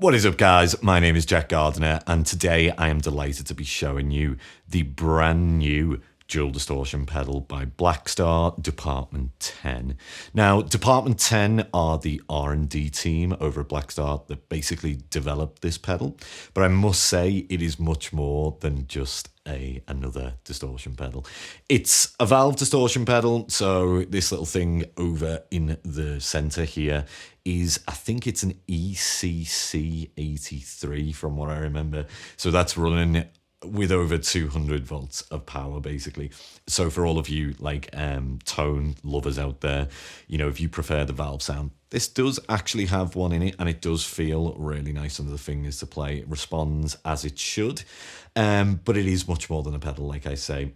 What is up, guys? My name is Jack Gardner, and today I am delighted to be showing you the brand new dual distortion pedal by Blackstar Department 10. Now, Department 10 are the R&D team over at Blackstar that basically developed this pedal, but I must say it is much more than just another distortion pedal. It's a valve distortion pedal, so this little thing over in the center here is, I think it's an ECC83 from what I remember. So that's running with over 200 volts of power, basically. So for all of you like tone lovers out there, you know, if you prefer the valve sound, this does actually have one in it, and it does feel really nice under the fingers to play. It responds as it should, but it is much more than a pedal, like I say.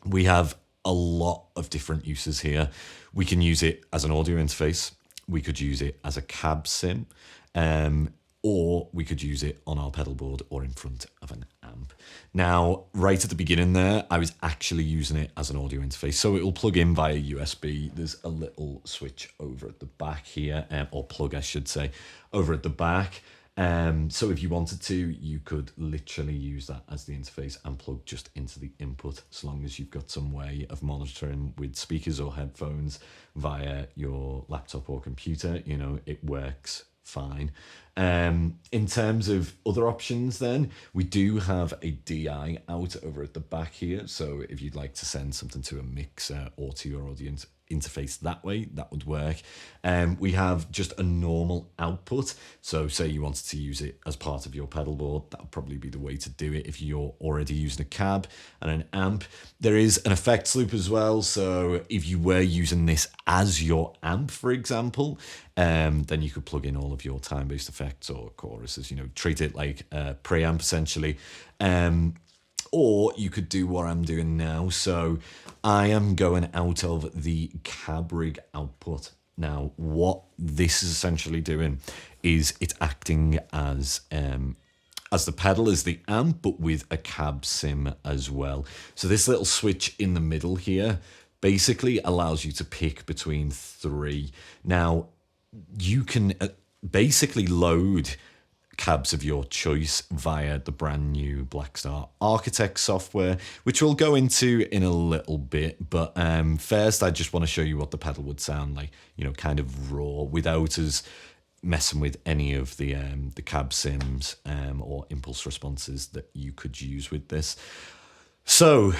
We have a lot of different uses here. We can use it as an audio interface. We could use it as a cab sim, or we could use it on our pedal board or in front of an amp. Now, right at the beginning there, I was actually using it as an audio interface. So it will plug in via USB. There's a little switch over at the back here, or plug, I should say, over at the back. So if you wanted to, you could literally use that as the interface and plug just into the input, as long as you've got some way of monitoring with speakers or headphones via your laptop or computer. You know, it works fine. In terms of other options, then we do have a DI out over at the back here. So if you'd like to send something to a mixer or to your audience interface that way, that would work. We have just a normal output. So say you wanted to use it as part of your pedal board, that would probably be the way to do it if you're already using a cab and an amp. There is an effects loop as well. So if you were using this as your amp, for example, then you could plug in all of your time-based effects or choruses, you know, treat it like a preamp essentially. Or you could do what I'm doing now. So I am going out of the cab rig output. Now, what this is essentially doing is it's acting as the pedal, as the amp, but with a cab sim as well. So this little switch in the middle here basically allows you to pick between three. Now, you can basically load cabs of your choice via the brand new Blackstar Architect software, which we'll go into in a little bit. But first, I just want to show you what the pedal would sound like, you know, kind of raw, without us messing with any of the cab sims or impulse responses that you could use with this. So,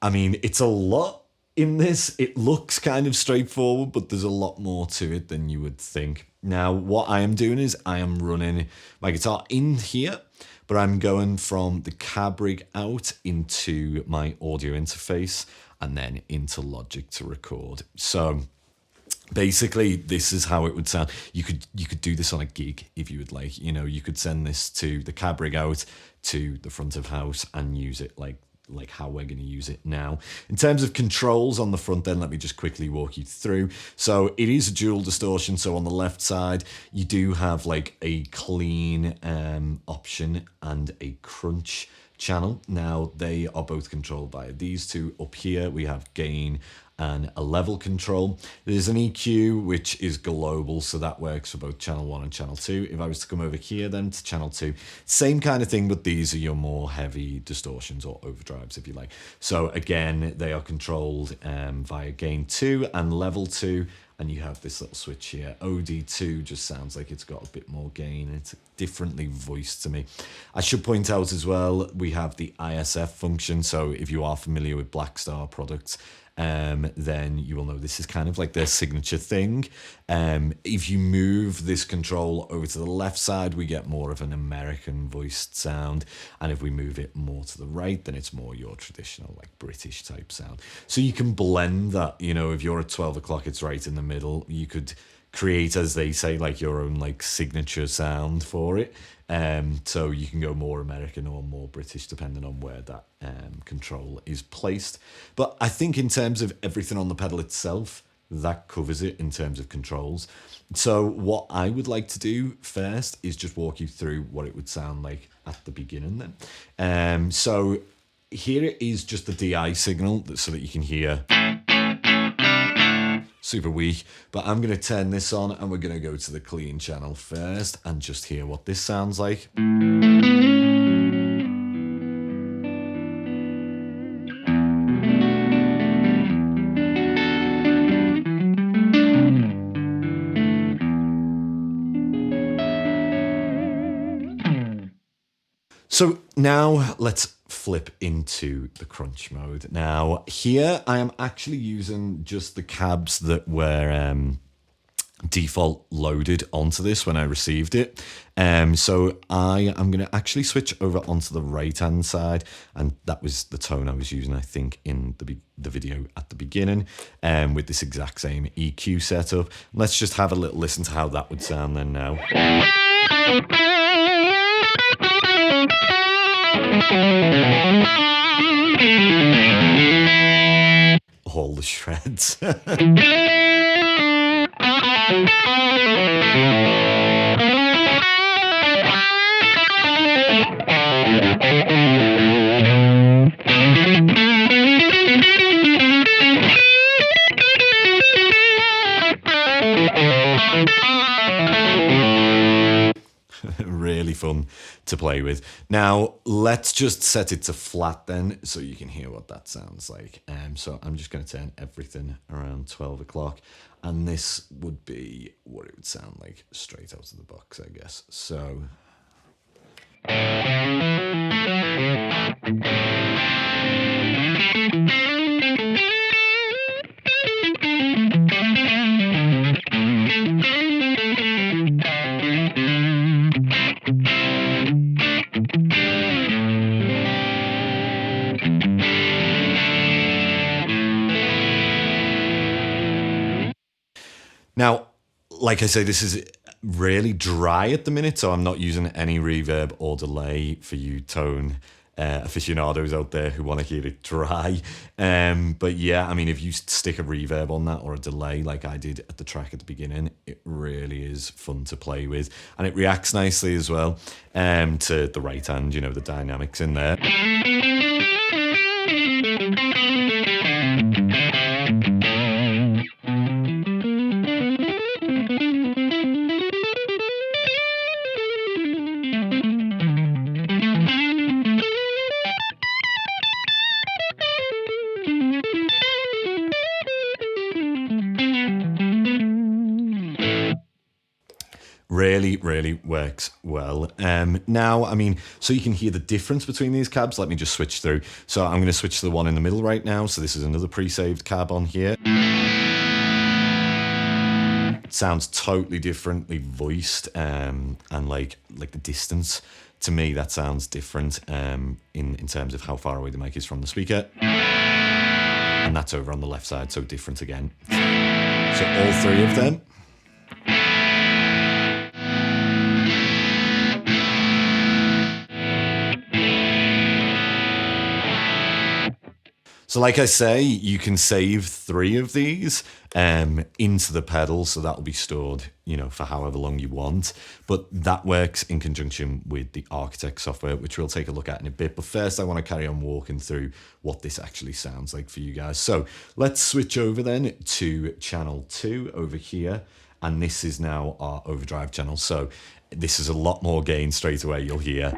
I mean, it's a lot in this. It looks kind of straightforward, but there's a lot more to it than you would think. Now, what I am doing is I am running my guitar in here, but I'm going from the cab rig out into my audio interface and then into Logic to record. So basically, this is how it would sound. You could do this on a gig if you would like. You know, you could send this to the cab rig out to the front of house and use it like how we're going to use it now. In terms of controls on the front, then let me just quickly walk you through. So it is a dual distortion. So on the left side, you do have like a clean option and a crunch channel. Now they are both controlled by these two. Up here we have gain and a level control. There's an EQ, which is global, so that works for both channel 1 and channel 2. If I was to come over here then to channel 2, same kind of thing, but these are your more heavy distortions or overdrives, if you like. So again, they are controlled via gain 2 and level 2. And you have this little switch here. OD2 just sounds like it's got a bit more gain. It's differently voiced to me. I should point out as well, we have the ISF function. So if you are familiar with Blackstar products, then you will know this is kind of like their signature thing. If you move this control over to the left side, we get more of an American voiced sound. And if we move it more to the right, then it's more your traditional like British type sound. So you can blend that, you know, if you're at 12 o'clock, it's right in the middle. You could create, as they say, like your own like signature sound for it. So you can go more American or more British depending on where that control is placed. But I think in terms of everything on the pedal itself, that covers it in terms of controls. So what I would like to do first is just walk you through what it would sound like at the beginning then. So here it is just the DI signal so that you can hear. super weak. But I'm going to turn this on and we're going to go to the clean channel first and just hear what this sounds like. So now let's flip into the crunch mode. Now here I am actually using just the cabs that were default loaded onto this when I received it. So I am going to actually switch over onto the right hand side, and that was the tone I was using, I think, in the video at the beginning, with this exact same EQ setup. Let's just have a little listen to how that would sound then now. All the shreds. Really fun to play with. Now let's just set it to flat then, so you can hear what that sounds like. So I'm just going to turn everything around 12 o'clock, and this would be what it would sound like straight out of the box, I guess. So now, like I say, this is really dry at the minute, so I'm not using any reverb or delay for you tone aficionados out there who want to hear it dry. But yeah, I mean, if you stick a reverb on that or a delay like I did at the track at the beginning, it really is fun to play with, and it reacts nicely as well to the right hand, you know, the dynamics in there. Really works well. Now, I mean, so you can hear the difference between these cabs. Let me just switch through. So I'm going to switch to the one in the middle right now. So this is another pre-saved cab on here. It sounds totally differently voiced, and like the distance, to me, that sounds different in terms of how far away the mic is from the speaker. And that's over on the left side, so different again. So all three of them. So like I say, you can save 3 of these into the pedal, so that'll be stored, you know, for however long you want. But that works in conjunction with the Architect software, which we'll take a look at in a bit. But first, I want to carry on walking through what this actually sounds like for you guys. So let's switch over then to channel 2 over here. And this is now our overdrive channel. So this is a lot more gain straight away, you'll hear.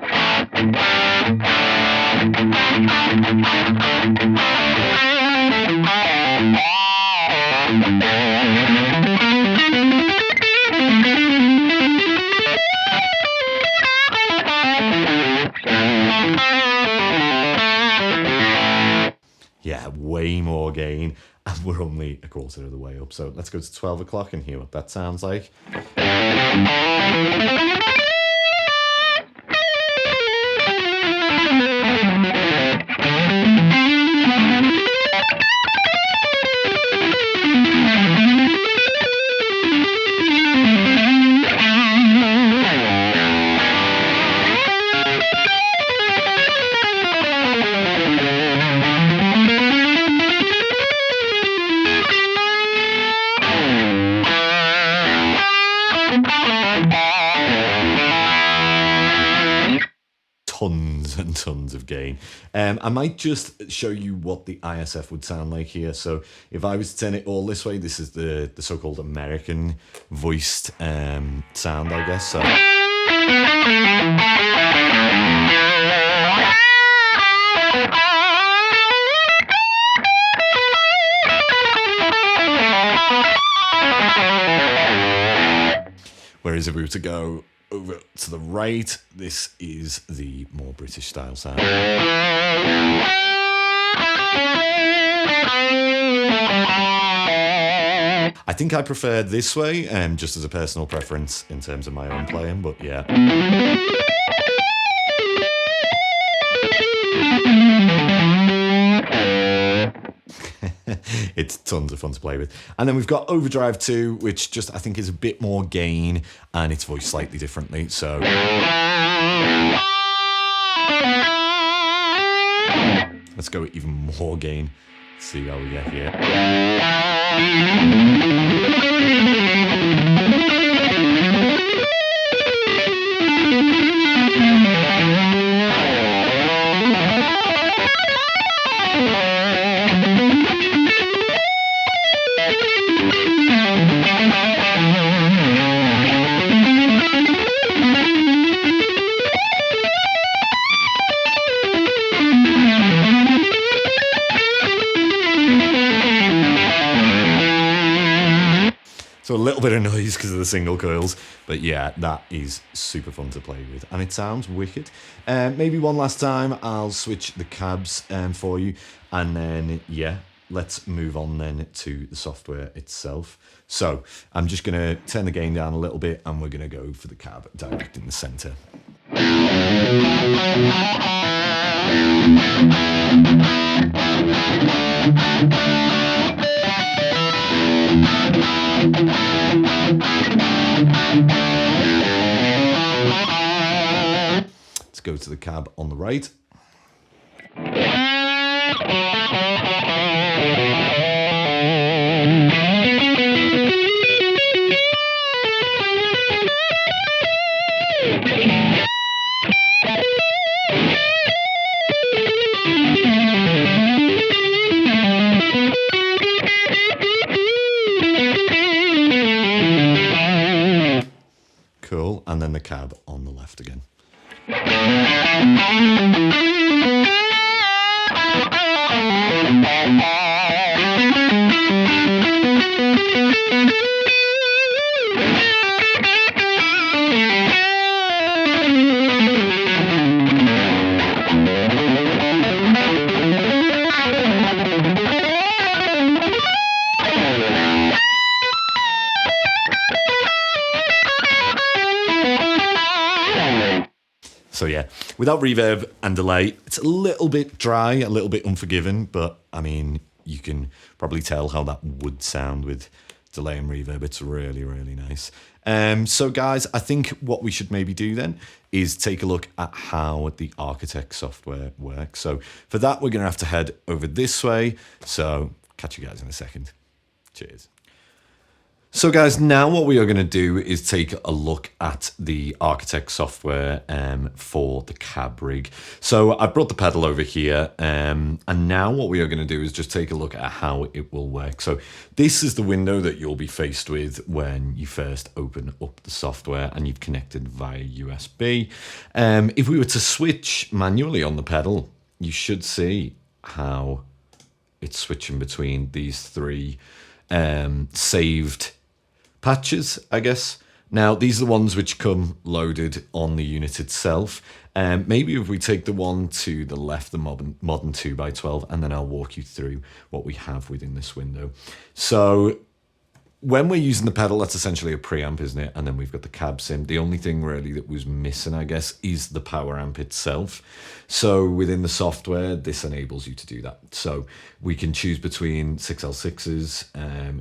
Yeah, way more gain, and we're only a quarter of the way up. So let's go to 12 o'clock and hear what that sounds like. tons of gain. I might just show you what the ISF would sound like here. So if I was to turn it all this way, this is the so-called American voiced sound, I guess. So. Whereas if we were to go over to the right, this is the more British style sound. I think I prefer this way, just as a personal preference in terms of my own playing, but yeah. It's tons of fun to play with. And then we've got Overdrive 2, which just I think is a bit more gain, and it's voiced slightly differently. So let's go even more gain. Let's see how we get here. So a little bit of noise because of the single coils, but yeah, that is super fun to play with, and it sounds wicked. Maybe one last time I'll switch the cabs for you, and then yeah, let's move on then to the software itself. So I'm just going to turn the gain down a little bit, and we're going to go for the cab direct in the center. Let's go to the cab on the right. Cool, and then the cab on the left again. So yeah, without reverb and delay, it's a little bit dry, a little bit unforgiving, but I mean, you can probably tell how that would sound with delay and reverb. It's really, really nice. So guys, I think what we should maybe do then is take a look at how the Architect software works. So for that, we're gonna have to head over this way. So catch you guys in a second. Cheers. So guys, now what we are going to do is take a look at the Architect software for the cab rig. So I brought the pedal over here, and now what we are going to do is just take a look at how it will work. So this is the window that you'll be faced with when you first open up the software and you've connected via USB. If we were to switch manually on the pedal, you should see how it's switching between these three saved patches, I guess. Now, these are the ones which come loaded on the unit itself. Maybe if we take the one to the left, the modern 2x12, and then I'll walk you through what we have within this window. So when we're using the pedal, that's essentially a preamp, isn't it? And then we've got the cab sim. The only thing really that was missing, I guess, is the power amp itself. So within the software, this enables you to do that. So we can choose between 6L6s,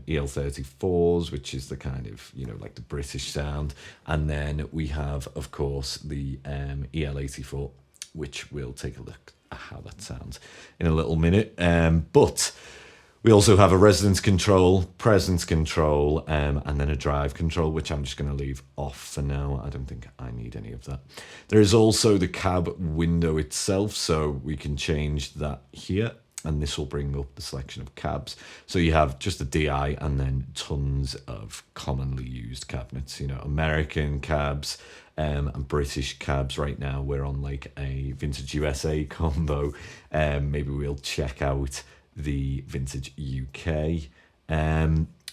EL34s, which is the kind of, you know, like the British sound. And then we have, of course, the EL84, which we'll take a look at how that sounds in a little minute. But We also have a resonance control, presence control, and then a drive control, which I'm just going to leave off for now. I don't think I need any of that. There is also the cab window itself, so we can change that here, and this will bring up the selection of cabs. So you have just a DI and then tons of commonly used cabinets, you know, American cabs and British cabs. Right now we're on like a vintage USA combo. Maybe we'll check out the vintage UK.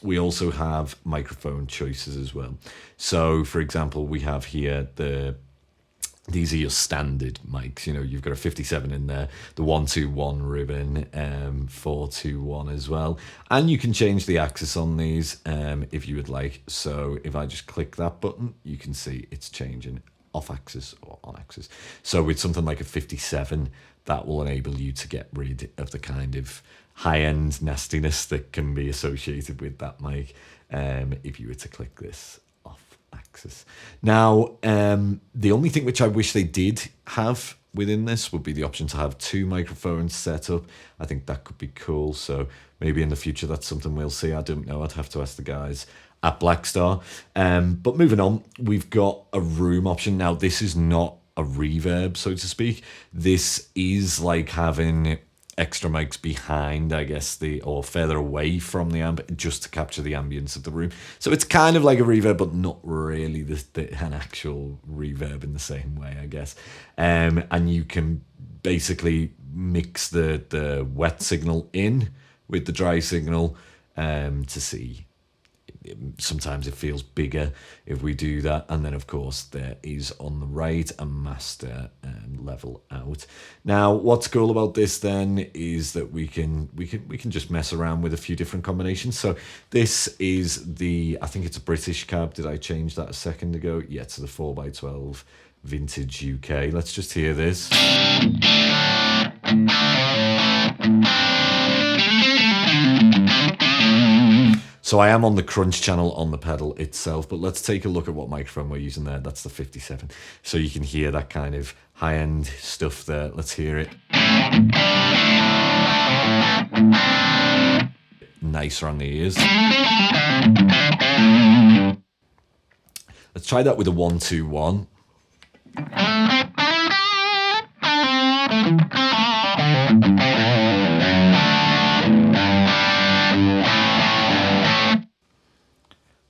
We also have microphone choices as well. So for example, we have here these are your standard mics. You know, you've got a 57 in there, the 121 ribbon, 421 as well. And you can change the axis on these if you would like. So if I just click that button, you can see it's changing off axis or on axis. So with something like a 57, that will enable you to get rid of the kind of high-end nastiness that can be associated with that mic if you were to click this off axis. Now, the only thing which I wish they did have within this would be the option to have two microphones set up. I think that could be cool. So maybe in the future, that's something we'll see. I don't know. I'd have to ask the guys at Blackstar. But moving on, we've got a room option. Now, this is not a reverb, so to speak. This is like having extra mics behind, I guess, or further away from the amp, just to capture the ambience of the room. So it's kind of like a reverb, but not really an actual reverb in the same way, I guess. And you can basically mix the wet signal in with the dry signal to see. Sometimes it feels bigger if we do that. And then of course there is on the right a master level out. Now what's cool about this then is that we can just mess around with a few different combinations. So this is I think it's a British cab. Did I change that a second ago? Yeah, to the 4x12 vintage UK. Let's just hear this. So I am on the crunch channel on the pedal itself, but let's take a look at what microphone we're using there. That's the 57. So you can hear that kind of high-end stuff there. Let's hear it. Nicer on the ears. Let's try that with a 121.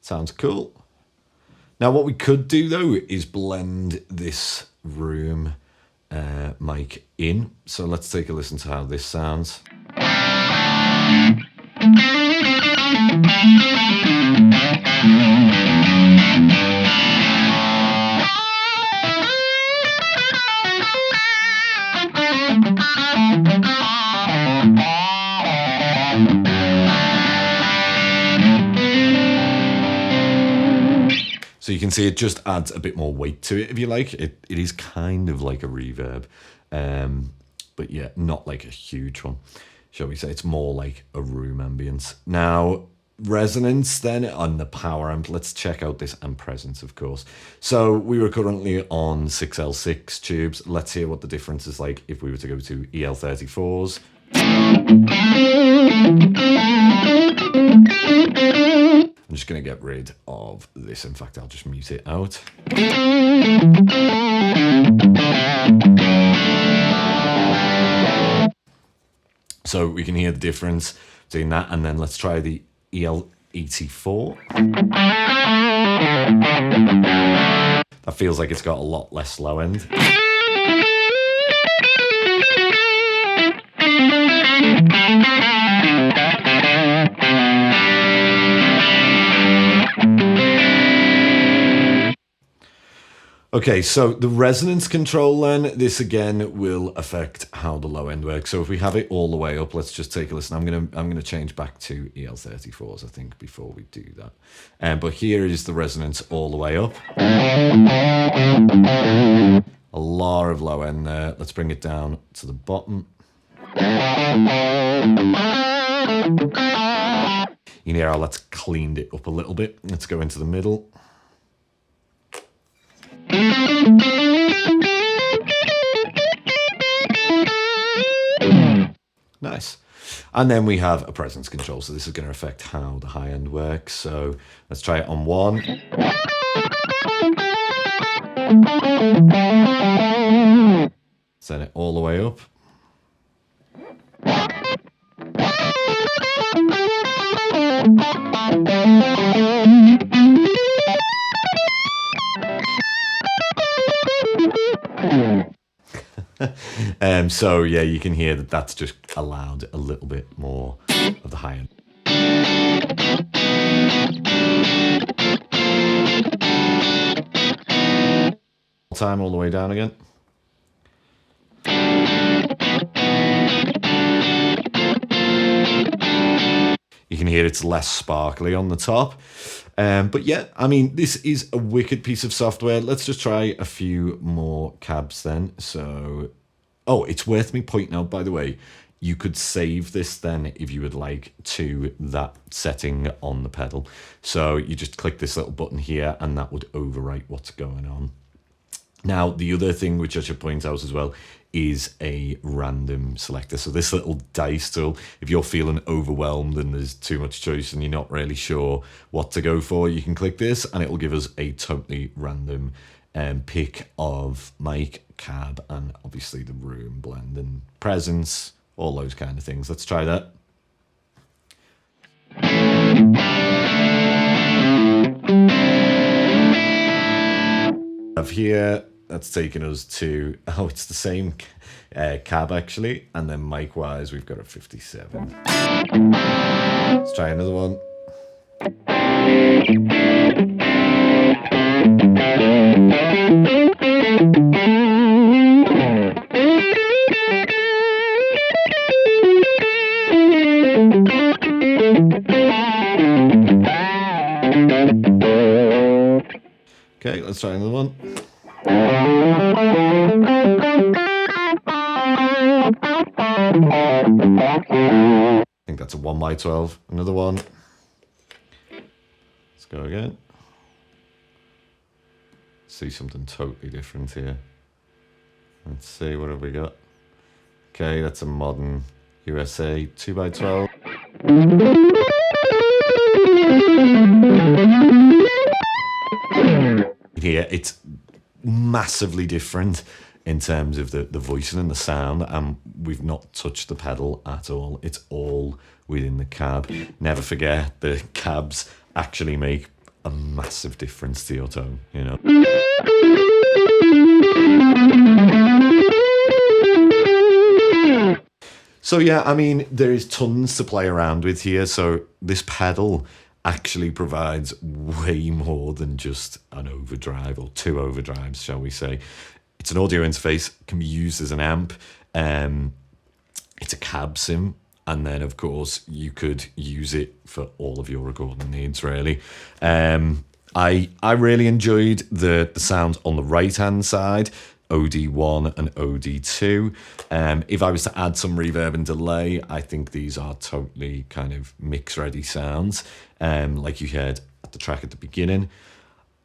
Sounds cool. Now what we could do though is blend this room mic in. So let's take a listen to how this sounds. So you can see it just adds a bit more weight to it, if you like. It is kind of like a reverb, but yeah, not like a huge one, shall we say. It's more like a room ambience. Now, resonance then on the power amp. Let's check out this and presence, of course. So we were currently on 6L6 tubes. Let's hear what the difference is like if we were to go to EL34s. I'm just going to get rid of this. In fact, I'll just mute it out. So we can hear the difference between that, and then let's try the EL84. That feels like it's got a lot less low end. Okay, so the resonance control then, this again will affect how the low end works. So if we have it all the way up, let's just take a listen. I'm gonna change back to EL34s, I think, before we do that. But here is the resonance all the way up. A lot of low end there. Let's bring it down to the bottom. You know, let's cleaned it up a little bit. Let's go into the middle. Nice. And then we have a presence control. So this is going to affect how the high end works. So let's try it on 1. Set it all the way up. So yeah, you can hear that that's just allowed a little bit more of the high end. Time all the way down again. You can hear it's less sparkly on the top. But yeah, I mean, this is a wicked piece of software. Let's just try a few more cabs then. So, oh, it's worth me pointing out, by the way, you could save this then if you would like to that setting on the pedal. So you just click this little button here and that would overwrite what's going on. Now, the other thing which I should point out as well is a random selector. So this little dice tool, if you're feeling overwhelmed and there's too much choice and you're not really sure what to go for, you can click this and it will give us a totally random pick of mic, cab, and obviously the room, blend and presence, all those kind of things. Let's try that. Here, that's taken us to, oh, it's the same cab actually, and then mic wise we've got a 57. Let's try another one. Okay, let's try another one. I think that's a 1x12. Another one. Let's go again. See something totally different here. Let's see, what have we got? Okay, that's a modern USA 2x12. Here, it's massively different in terms of the voicing and the sound, and we've not touched the pedal at all. It's all within the cab. Never forget, the cabs actually make a massive difference to your tone, you know. So yeah, I mean, there is tons to play around with here. So this pedal actually provides way more than just an overdrive, or two overdrives, shall we say. It's an audio interface, can be used as an amp. It's a cab sim, and then of course you could use it for all of your recording needs, really. I really enjoyed the sound on the right hand side, OD1 and OD2. If I was to add some reverb and delay, I think these are totally kind of mix ready sounds, like you heard at the track at the beginning.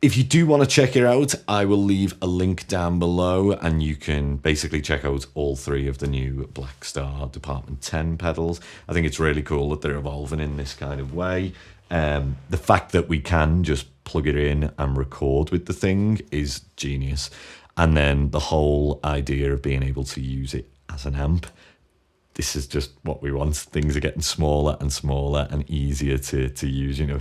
If you do want to check it out, I will leave a link down below, and you can basically check out all three of the new Blackstar Department 10 pedals. I think it's really cool that they're evolving in this kind of way. The fact that we can just plug it in and record with the thing is genius. And then the whole idea of being able to use it as an amp, this is just what we want. Things are getting smaller and smaller and easier to use. You know,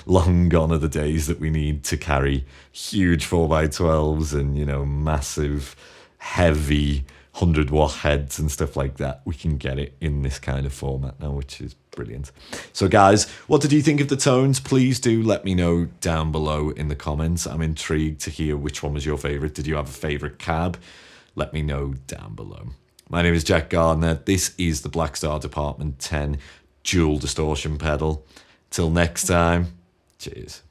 long gone are the days that we need to carry huge 4x12s and, you know, massive, heavy 100-watt heads and stuff like that. We can get it in this kind of format now, which is brilliant. So guys, what did you think of the tones? Please do let me know down below in the comments. I'm intrigued to hear which one was your favorite. Did you have a favorite cab? Let me know down below. My name is Jack Gardner. This is the Blackstar Department 10 dual distortion pedal. Till next time, cheers.